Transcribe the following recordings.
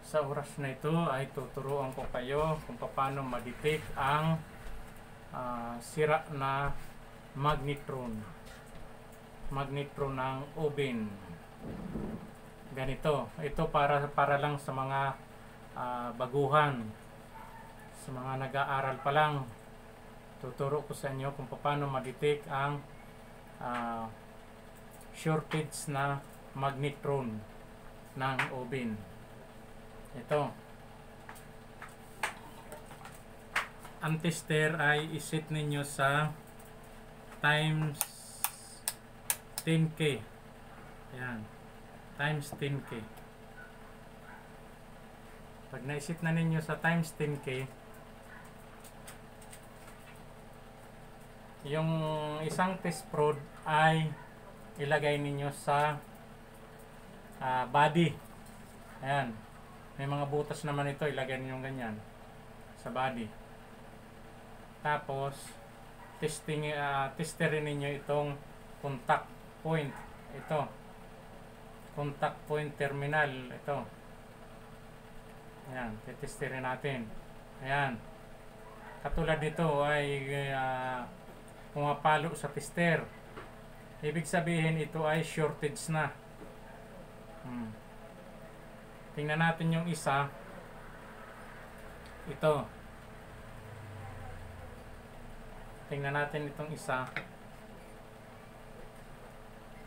Sa oras na ito ay tuturuan ko kayo kung paano ma-detect ang sira na magnetron ng oven. Ganito, ito para lang sa mga baguhan, sa mga nag-aaral pa lang. Tuturo ko sa inyo kung paano ma-detect ang shortage na magnetron ng oven. Ito, ang tester ay iset ninyo sa times 10K. Ayan, times 10K. Pag naisit na ninyo sa times 10K, yung isang test prod ay ilagay ninyo sa body. Ayan, may mga butas naman ito, ilagay ninyo ganyan sa body. Tapos testerin ninyo itong contact point. Ito, contact point terminal. Ito, ayan, testerin natin. Ayan, katulad nito ay pumapalo sa tester. Ibig sabihin ito ay shortage na. Tingnan natin yung isa. Ito, tingnan natin itong isa.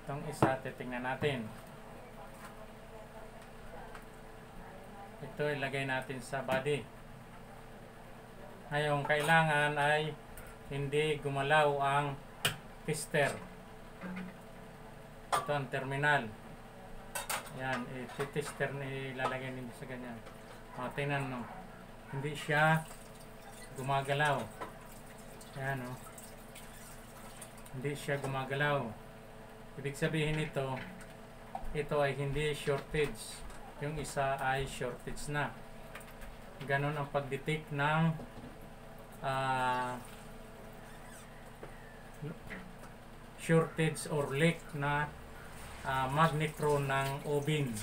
Itong isa, titingnan natin. Ito ilagay natin sa body. Ngayon, kailangan ay hindi gumalaw ang tester. Ito ang terminal. Ayan, tester na ilalagay nito sa ganyan. Tingnan no, hindi siya gumagalaw. Ayan o, hindi siya gumagalaw. Ibig sabihin ito ay hindi shortage. Yung isa ay shortage na. Ganon ang pag-detect ng shortage or leak na magnetron ng oven.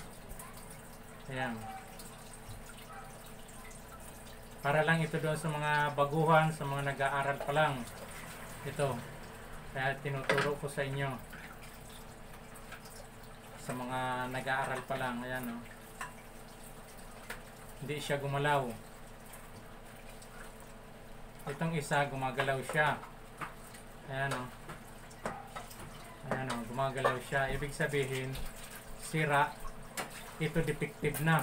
Ayan. Para lang ito doon sa mga baguhan, sa mga nag-aaral pa lang. Ito, kaya tinuturo ko sa inyo. Sa mga nag-aaral pa lang. Ayan o. Hindi siya gumalaw. Itong isa, gumagalaw siya. Ayan o. Ayan o, gumagalaw siya. Ibig sabihin, sira. Ito defective na.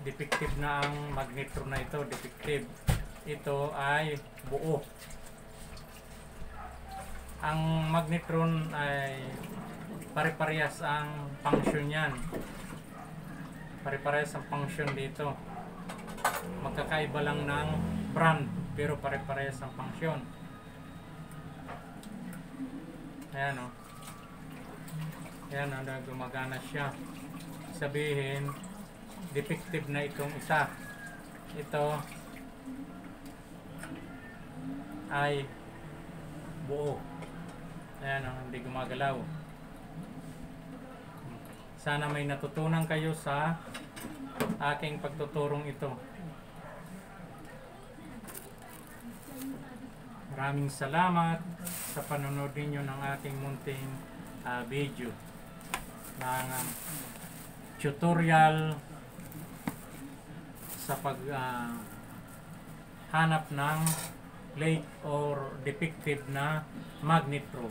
Defective na ang magnetron na ito. Defective. Ito ay buo. Ang magnetron ay pare-parehas ang function yan. Pare-parehas ang function dito. Magkakaiba lang ng brand, pero pare-parehas ang function. Ayan o. Ayan o, gumagana siya. Sabihin, defective na itong isa. Ito ay buo. Ayan o, hindi gumagalaw. Sana may natutunan kayo sa aking pagtuturong ito. Maraming salamat sa panonood ninyo ng ating munting video ng tutorial sa paghanap ng leak or defective na magnetron.